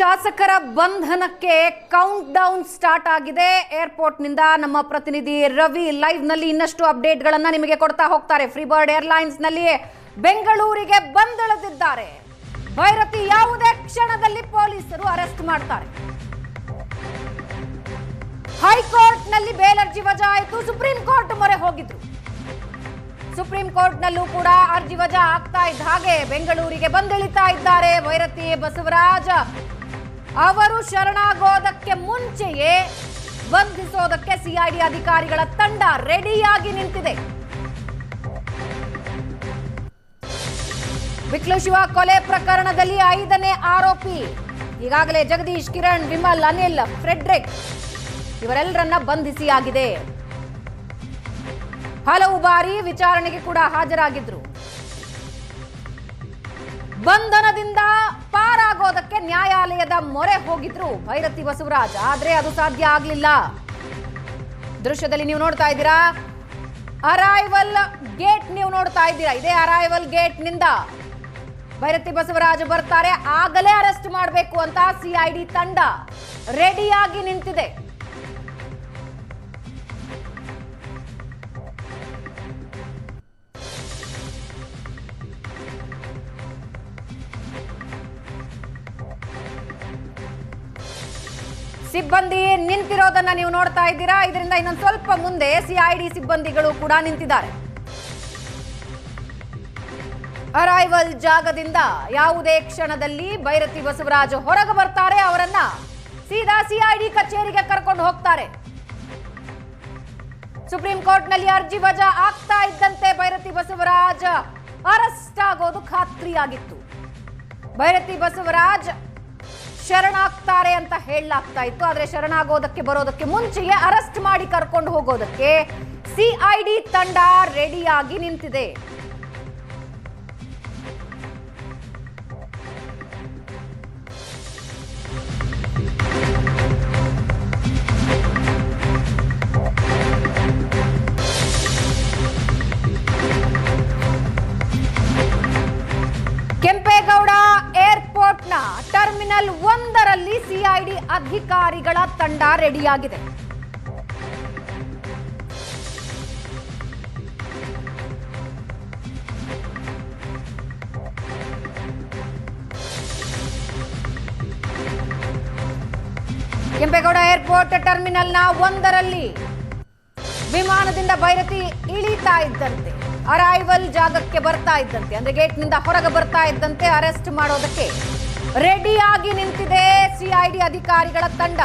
ಶಾಸಕರ ಬಂಧನಕ್ಕೆ count down start ಆಗಿದೆ. ಏರ್ಪೋರ್ಟ್ ನಿಂದ ನಮ್ಮ ಪ್ರತಿನಿಧಿ ರವಿ ಲೈವ್ ನಲ್ಲಿ ಇನ್ನಷ್ಟು ಅಪ್ಡೇಟ್ ಗಳನ್ನ ನಿಮಗೆ ಕೊಡ್ತಾ ಹೋಗ್ತಾರೆ. ಫ್ರೀ ಬರ್ಡ್ ಏರ್ಲೈನ್ಸ್ ನಲ್ಲಿ ಬೆಂಗಳೂರಿಗೆ ಬಂದಿಳಿದಿದ್ದಾರೆ. ಭೈರತಿ ಯಾವುದೇ ಕ್ಷಣದಲ್ಲಿ ಪೊಲೀಸರು ಅರೆಸ್ಟ್ ಮಾಡ್ತಾರೆ. ಹೈಕೋರ್ಟ್ ನಲ್ಲಿ ಬೇಲ್ ಅರ್ಜಿ ವಜಾ ಆಯಿತು. ಸುಪ್ರೀಂ ಕೋರ್ಟ್ ಮೊರೆ ಹೋಗಿದ್ರು. ಸುಪ್ರೀಂ ಕೋರ್ಟ್ ನಲ್ಲೂ ಕೂಡ ಅರ್ಜಿ ವಜಾ ಆಗ್ತಾ ಇದ್ದ ಹಾಗೆ ಬೆಂಗಳೂರಿಗೆ ಬಂದಿಳಿತಾ ಇದ್ದಾರೆ ಭೈರತಿ ಬಸವರಾಜ್. ಅವರು ಶರಣಾಗೋದಕ್ಕೆ ಮುಂಚೆಯೇ ಬಂಧಿಸೋದಕ್ಕೆ ಸಿಐಡಿ ಅಧಿಕಾರಿಗಳ ತಂಡ ರೆಡಿಯಾಗಿ ನಿಂತಿದೆ. ವಿಕ್ಲಶಿವ ಕೊಲೆ ಪ್ರಕರಣದಲ್ಲಿ 5ನೇ ಆರೋಪಿ ಈಗಾಗಲೇ ಜಗದೀಶ್, ಕಿರಣ್, ವಿಮಲ್, ಅನಿಲ್, ಫ್ರೆಡ್ರಿಕ್ ಇವರೆಲ್ಲರನ್ನ ಬಂಧಿಸಿಯಾಗಿದೆ. ಹಲವು ಬಾರಿ ವಿಚಾರಣೆಗೆ ಕೂಡ ಹಾಜರಾಗಿದ್ರು. ಬಂಧನದಿಂದ ಪಾರಾಗೋದಕ್ಕೆ ನ್ಯಾಯಾಲಯದ ಮೊರೆ ಹೋಗಿದ್ರು ಭೈರತಿ ಬಸವರಾಜ್. ಆದ್ರೆ ಅದು ಸಾಧ್ಯ ಆಗ್ಲಿಲ್ಲ. ದೃಶ್ಯದಲ್ಲಿ ನೀವು ನೋಡ್ತಾ ಇದ್ದೀರಾ, ಅರೈವಲ್ ಗೇಟ್ ನೀವು ನೋಡ್ತಾ ಇದ್ದೀರಾ. ಇದೇ ಅರೈವಲ್ ಗೇಟ್ ನಿಂದ ಭೈರತಿ ಬಸವರಾಜ್ ಬರ್ತಾರೆ. ಆಗಲೇ ಅರೆಸ್ಟ್ ಮಾಡಬೇಕು ಅಂತ ಸಿಐಡಿ ತಂಡ ರೆಡಿಯಾಗಿ ನಿಂತಿದೆ. ಸಿಬ್ಬಂದಿ ನಿಂತಿರೋದನ್ನ ನೀವು ನೋಡ್ತಾ ಇದ್ದೀರಾ. ಇದರಿಂದ ಇನ್ನೊಂದು ಸ್ವಲ್ಪ ಮುಂದೆ ಸಿಐಡಿ ಸಿಬ್ಬಂದಿಗಳು ಕೂಡ ನಿಂತಿದ್ದಾರೆ. ಅರೈವಲ್ ಜಾಗದಿಂದ ಯಾವುದೇ ಕ್ಷಣದಲ್ಲಿ ಭೈರತಿ ಬಸವರಾಜ್ ಹೊರಗೆ ಬರ್ತಾರೆ. ಅವರನ್ನ ಸೀದಾ ಸಿಐಡಿ ಕಚೇರಿಗೆ ಕರ್ಕೊಂಡು ಹೋಗ್ತಾರೆ. ಸುಪ್ರೀಂ ಕೋರ್ಟ್ ನಲ್ಲಿ ಅರ್ಜಿ ವಜಾ ಆಗ್ತಾ ಇದ್ದಂತೆ ಭೈರತಿ ಬಸವರಾಜ್ ಅರೆಸ್ಟ್ ಆಗೋದು ಖಾತ್ರಿಯಾಗಿತ್ತು. ಭೈರತಿ ಬಸವರಾಜ್ ಶರಣಾಗ್ತಾರೆ ಅಂತ ಹೇಳಲಾಗ್ತಾ ಇತ್ತು. ಆದ್ರೆ ಶರಣಾಗೋದಕ್ಕೆ ಬರೋದಕ್ಕೆ ಮುಂಚೆಯೇ ಅರೆಸ್ಟ್ ಮಾಡಿ ಕರ್ಕೊಂಡು ಹೋಗೋದಕ್ಕೆ ಸಿಐಡಿ ತಂಡ ರೆಡಿಯಾಗಿ ನಿಂತಿದೆ. ಕೆಂಪೇಗೌಡ ಏರ್ಪೋರ್ಟ್ನ ಟರ್ಮಿನಲ್ 1ರಲ್ಲಿ ಸಿಐಡಿ ಅಧಿಕಾರಿಗಳ ತಂಡ ರೆಡಿಯಾಗಿದೆ. ಕೆಂಪೇಗೌಡ ಏರ್ಪೋರ್ಟ್ ಟರ್ಮಿನಲ್ನ 1ರಲ್ಲಿ ವಿಮಾನದಿಂದ ಭೈರತಿ ಇಳಿತಾ ಇದ್ದಂತೆ, ಅರೈವಲ್ ಜಾಗಕ್ಕೆ ಬರ್ತಾ ಇದ್ದಂತೆ, ಅಂದ್ರೆ ಗೇಟ್ ನಿಂದ ಹೊರಗೆ ಬರ್ತಾ ಇದ್ದಂತೆ ಅರೆಸ್ಟ್ ಮಾಡೋದಕ್ಕೆ ರೆಡಿಯಾಗಿ ನಿಂತಿದೆ ಸಿಐಡಿ ಅಧಿಕಾರಿಗಳ ತಂಡ.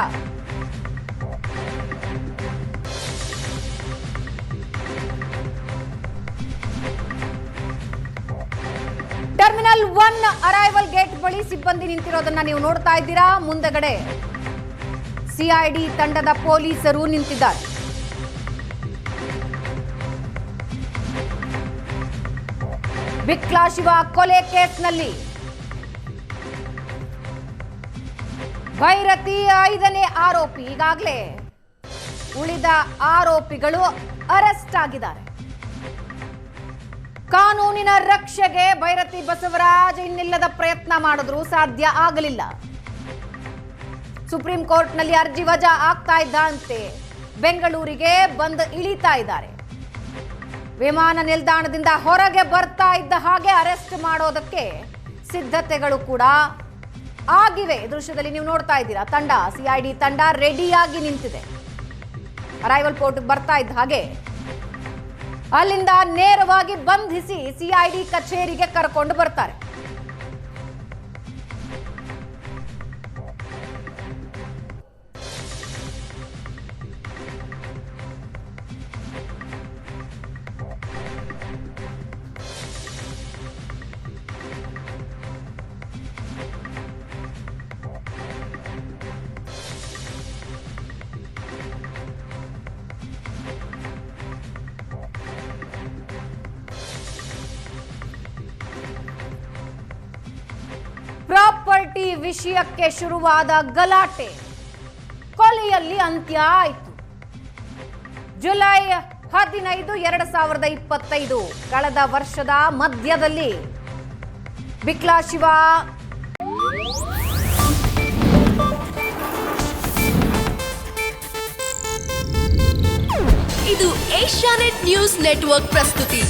ಟರ್ಮಿನಲ್ 1 ಅರೈವಲ್ ಗೇಟ್ ಬಳಿ ಸಿಬ್ಬಂದಿ ನಿಂತಿರೋದನ್ನ ನೀವು ನೋಡ್ತಾ ಇದ್ದೀರಾ. ಮುಂದಗಡೆ ಸಿಐಡಿ ತಂಡದ ಪೊಲೀಸರು ನಿಂತಿದ್ದಾರೆ. ವಿಕ್ಲಶಿವ ಕೊಲೆ ಕೇಸ್ನಲ್ಲಿ ಭೈರತಿ 5ನೇ ಆರೋಪಿ. ಈಗಾಗಲೇ ಉಳಿದ ಆರೋಪಿಗಳು ಅರೆಸ್ಟ್ ಆಗಿದ್ದಾರೆ. ಕಾನೂನಿನ ರಕ್ಷೆಗೆ ಭೈರತಿ ಬಸವರಾಜ್ ಇನ್ನಿಲ್ಲದ ಪ್ರಯತ್ನ ಮಾಡಿದ್ರು, ಸಾಧ್ಯ ಆಗಲಿಲ್ಲ. ಸುಪ್ರೀಂ ಕೋರ್ಟ್ ನಲ್ಲಿ ಅರ್ಜಿ ವಜಾ ಆಗ್ತಾ ಇದ್ದಂತೆ ಬೆಂಗಳೂರಿಗೆ ಬಂದು ಇಳಿತಾ ಇದ್ದಾರೆ. ವಿಮಾನ ನಿಲ್ದಾಣದಿಂದ ಹೊರಗೆ ಬರ್ತಾ ಇದ್ದ ಹಾಗೆ ಅರೆಸ್ಟ್ ಮಾಡೋದಕ್ಕೆ ಸಿದ್ಧತೆಗಳು ಕೂಡ ಆಗಿವೆ. ದೃಶ್ಯದಲ್ಲಿ ನೀವು ನೋಡ್ತಾ ಇದ್ದೀರಾ, ತಂಡ ಸಿಐಡಿ ತಂಡ ರೆಡಿಯಾಗಿ ನಿಂತಿದೆ. ಅರೈವಲ್ ಪೋರ್ಟ್ ಬರ್ತಾ ಇದ್ದ ಹಾಗೆ ಅಲ್ಲಿಂದ ನೇರವಾಗಿ ಬಂಧಿಸಿ ಸಿಐಡಿ ಕಚೇರಿಗೆ ಕರ್ಕೊಂಡು ಬರ್ತಾರೆ. ಪ್ರಾಪರ್ಟಿ ವಿಷಯಕ್ಕೆ ಶುರುವಾದ ಗಲಾಟೆ ಕೊಲೆಯಲ್ಲಿ ಅಂತ್ಯ ಆಯಿತು. ಜುಲೈ 15, 2025 ಕಳೆದ ವರ್ಷದ ಮಧ್ಯದಲ್ಲಿ ವಿಕ್ಲಶಿವ ಇದು ಏಷ್ಯಾನೆಟ್ ನ್ಯೂಸ್ ನೆಟ್ವರ್ಕ್ ಪ್ರಸ್ತುತಿ.